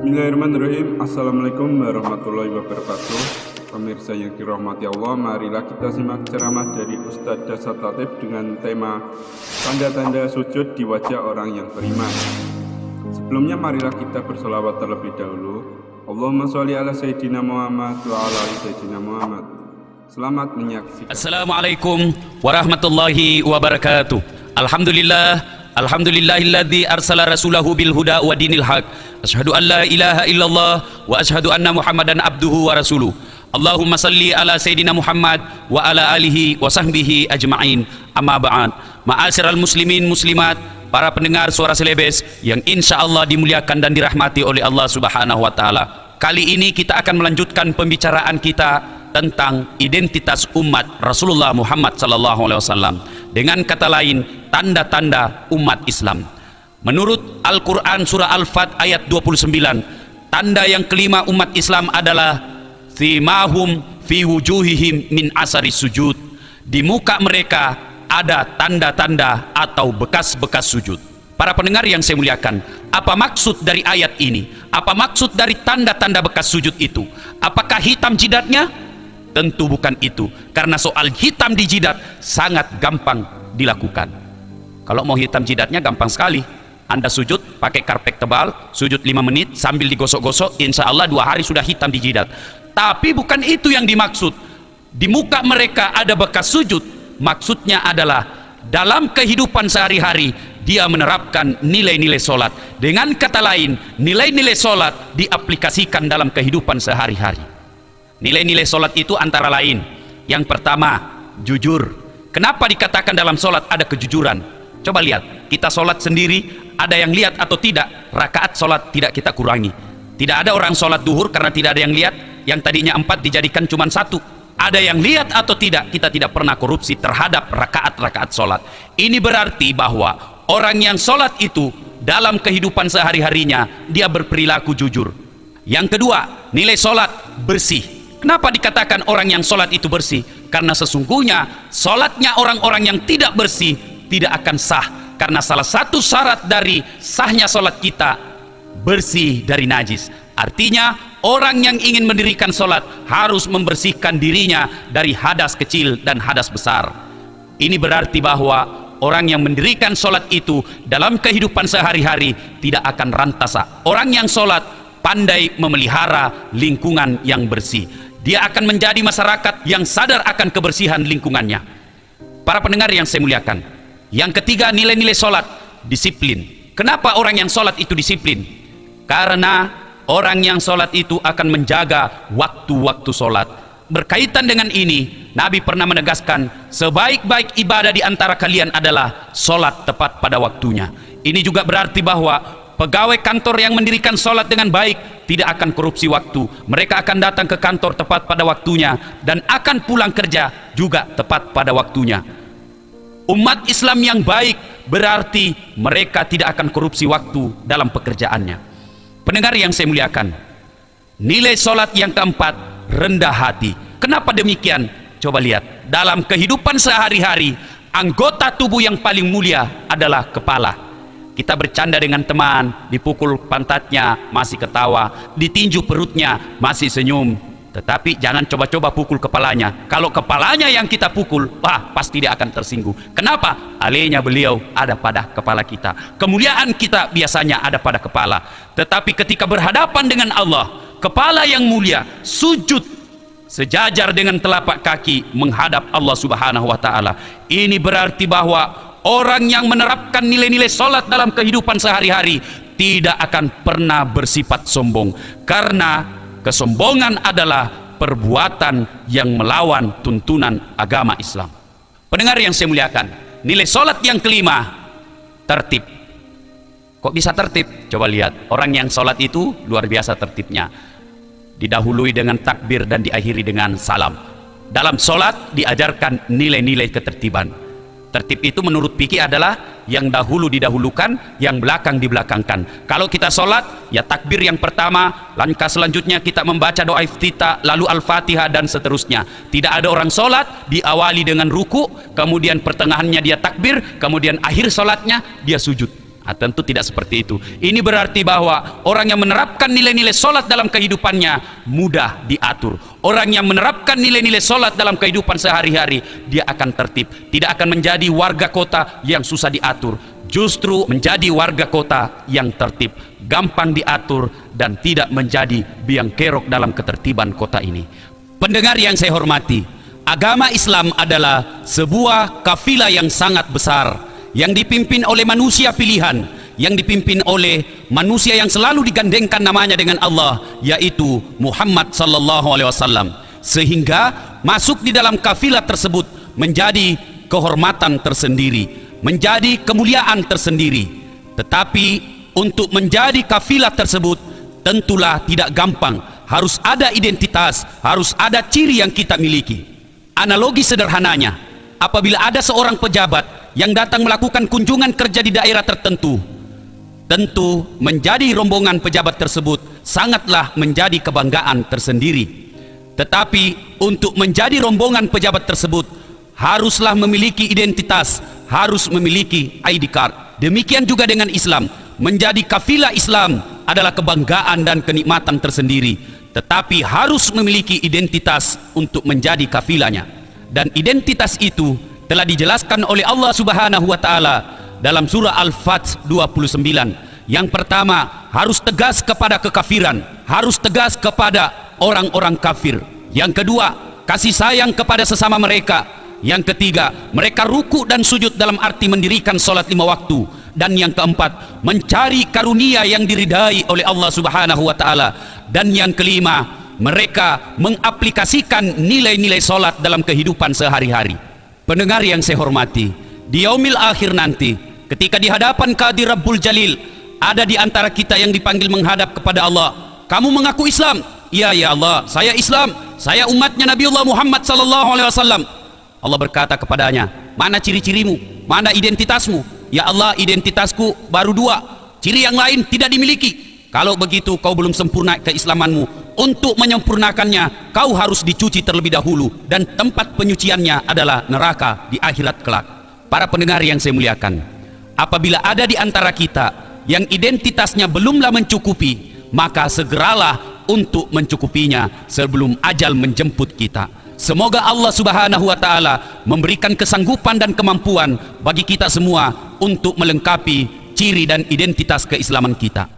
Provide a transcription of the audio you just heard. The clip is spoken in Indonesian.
Bismillahirrahmanirrahim. Assalamualaikum warahmatullahi wabarakatuh. Pemirsa yang dirahmati Allah, marilah kita simak ceramah dari Ustadz Dasar Latif dengan tema tanda-tanda sujud di wajah orang yang beriman. Sebelumnya marilah kita bersolawat terlebih dahulu. Allahumma sholli ala Sayyidina Muhammad wa ala ali Sayyidina Muhammad. Selamat menyaksikan. Assalamualaikum warahmatullahi wabarakatuh. Alhamdulillahilladzi arsala rasulahu bil huda wa dinil haq. Asyhadu an la ilaha illallah wa asyhadu anna Muhammadan abduhu wa rasuluh. Allahumma salli ala Sayyidina Muhammad wa ala alihi wa sahbihi ajma'in. Amma ba'd. Ma'asyiral muslimin muslimat, para pendengar suara Selebes yang insya Allah dimuliakan dan dirahmati oleh Allah Subhanahu wa taala. Kali ini kita akan melanjutkan pembicaraan kita tentang identitas umat Rasulullah Muhammad sallallahu alaihi wasallam. Dengan kata lain, tanda-tanda umat Islam. Menurut Al-Quran surah Al-Fat ayat 29, tanda yang kelima umat Islam adalah thimahum fi wujuhihim min asari sujud. Di muka mereka ada tanda-tanda atau bekas-bekas sujud. Para pendengar yang saya muliakan, apa maksud dari ayat ini? Apa maksud dari tanda-tanda bekas sujud itu? Apakah hitam jidatnya? Tentu bukan itu, karena soal hitam di jidat sangat gampang dilakukan. Kalau mau hitam jidatnya gampang sekali. Anda sujud pakai karpet tebal, sujud 5 menit sambil digosok-gosok, insya Allah 2 hari sudah hitam di jidat. Tapi bukan itu yang dimaksud. Di muka mereka ada bekas sujud. Maksudnya adalah dalam kehidupan sehari-hari dia menerapkan nilai-nilai sholat. Dengan kata lain, nilai-nilai sholat diaplikasikan dalam kehidupan sehari-hari. Nilai-nilai sholat itu antara lain, yang pertama, jujur. Kenapa dikatakan dalam sholat ada kejujuran? Coba lihat, kita sholat sendiri, ada yang lihat atau tidak, rakaat sholat tidak kita kurangi. Tidak ada orang sholat duhur karena tidak ada yang lihat, yang tadinya 4 dijadikan cuma 1. Ada yang lihat atau tidak, kita tidak pernah korupsi terhadap rakaat-rakaat sholat. Ini berarti bahwa orang yang sholat itu dalam kehidupan sehari-harinya dia berperilaku jujur. Yang kedua, nilai sholat bersih. Kenapa dikatakan orang yang sholat itu bersih? Karena sesungguhnya sholatnya orang-orang yang tidak bersih tidak akan sah. Karena salah satu syarat dari sahnya sholat kita bersih dari najis. Artinya orang yang ingin mendirikan sholat harus membersihkan dirinya dari hadas kecil dan hadas besar. Ini berarti bahwa orang yang mendirikan sholat itu dalam kehidupan sehari-hari tidak akan rantasa. Orang yang sholat pandai memelihara lingkungan yang bersih. Dia akan menjadi masyarakat yang sadar akan kebersihan lingkungannya. Para pendengar yang saya muliakan, yang ketiga, nilai-nilai sholat, disiplin. Kenapa orang yang sholat itu disiplin? Karena orang yang sholat itu akan menjaga waktu-waktu sholat. Berkaitan dengan ini, Nabi pernah menegaskan, sebaik-baik ibadah di antara kalian adalah sholat tepat pada waktunya. Ini juga berarti bahwa pegawai kantor yang mendirikan sholat dengan baik tidak akan korupsi waktu. Mereka akan datang ke kantor tepat pada waktunya dan akan pulang kerja juga tepat pada waktunya. Umat Islam yang baik berarti mereka tidak akan korupsi waktu dalam pekerjaannya. Pendengar yang saya muliakan, nilai sholat yang keempat, rendah hati. Kenapa demikian? Coba lihat, dalam kehidupan sehari-hari, anggota tubuh yang paling mulia adalah kepala. Kita bercanda dengan teman, dipukul pantatnya masih ketawa, ditinju perutnya masih senyum. Tetapi jangan coba-coba pukul kepalanya. Kalau kepalanya yang kita pukul, wah, pasti dia akan tersinggung. Kenapa? Alenya beliau ada pada kepala kita. Kemuliaan kita biasanya ada pada kepala. Tetapi ketika berhadapan dengan Allah, kepala yang mulia sujud sejajar dengan telapak kaki menghadap Allah Subhanahu wa taala. Ini berarti bahwa orang yang menerapkan nilai-nilai sholat dalam kehidupan sehari-hari tidak akan pernah bersifat sombong. Karena kesombongan adalah perbuatan yang melawan tuntunan agama Islam. Pendengar yang saya muliakan, nilai sholat yang kelima, tertib. Kok bisa tertib? Coba lihat, orang yang sholat itu luar biasa tertibnya. Didahului dengan takbir dan diakhiri dengan salam. Dalam sholat diajarkan nilai-nilai ketertiban. Tertib itu menurut fikih adalah yang dahulu didahulukan, yang belakang dibelakangkan. Kalau kita sholat, ya takbir yang pertama, langkah selanjutnya kita membaca doa iftitah, lalu al-fatihah dan seterusnya. Tidak ada orang sholat diawali dengan ruku, kemudian pertengahannya dia takbir, kemudian akhir sholatnya dia sujud. Tentu tidak seperti itu. Ini berarti bahwa orang yang menerapkan nilai-nilai solat dalam kehidupannya mudah diatur. Orang yang menerapkan nilai-nilai solat dalam kehidupan sehari-hari, dia akan tertib. Tidak akan menjadi warga kota yang susah diatur. Justru menjadi warga kota yang tertib, gampang diatur, dan tidak menjadi biang kerok dalam ketertiban kota ini. Pendengar yang saya hormati, agama Islam adalah sebuah kafilah yang sangat besar, yang dipimpin oleh manusia pilihan, yang dipimpin oleh manusia yang selalu digandengkan namanya dengan Allah, yaitu Muhammad sallallahu alaihi wasallam. Sehingga masuk di dalam kafilah tersebut menjadi kehormatan tersendiri, menjadi kemuliaan tersendiri. Tetapi untuk menjadi kafilah tersebut tentulah tidak gampang. Harus ada identitas, harus ada ciri yang kita miliki. Analogi sederhananya, apabila ada seorang pejabat yang datang melakukan kunjungan kerja di daerah tertentu, tentu menjadi rombongan pejabat tersebut sangatlah menjadi kebanggaan tersendiri. Tetapi untuk menjadi rombongan pejabat tersebut haruslah memiliki identitas, harus memiliki ID card. Demikian juga dengan Islam. Menjadi kafilah Islam adalah kebanggaan dan kenikmatan tersendiri, tetapi harus memiliki identitas untuk menjadi kafilahnya. Dan identitas itu telah dijelaskan oleh Allah Subhanahu wa taala dalam surah Al-Fath 29. Yang pertama, harus tegas kepada kekafiran, harus tegas kepada orang-orang kafir. Yang kedua, kasih sayang kepada sesama mereka. Yang ketiga, mereka ruku dan sujud dalam arti mendirikan sholat 5 waktu. Dan yang keempat, mencari karunia yang diridai oleh Allah Subhanahu wa taala. Dan yang kelima, mereka mengaplikasikan nilai-nilai sholat dalam kehidupan sehari-hari. Pendengar yang saya hormati, di yaumil akhir nanti, ketika di hadapan Qadir Rabbul Jalil, ada di antara kita yang dipanggil menghadap kepada Allah. Kamu mengaku Islam? Iya ya Allah, saya Islam, saya umatnya Nabiullah Muhammad sallallahu alaihi wasallam. Allah berkata kepadanya, mana ciri-cirimu, mana identitasmu? Ya Allah, identitasku baru 2, ciri yang lain tidak dimiliki. Kalau begitu kau belum sempurna keislamanmu. Untuk menyempurnakannya kau harus dicuci terlebih dahulu, dan tempat penyuciannya adalah neraka di akhirat kelak. Para pendengar yang saya muliakan, apabila ada di antara kita yang identitasnya belumlah mencukupi, maka segeralah untuk mencukupinya sebelum ajal menjemput kita. Semoga Allah Subhanahu wa taala memberikan kesanggupan dan kemampuan bagi kita semua untuk melengkapi ciri dan identitas keislaman kita.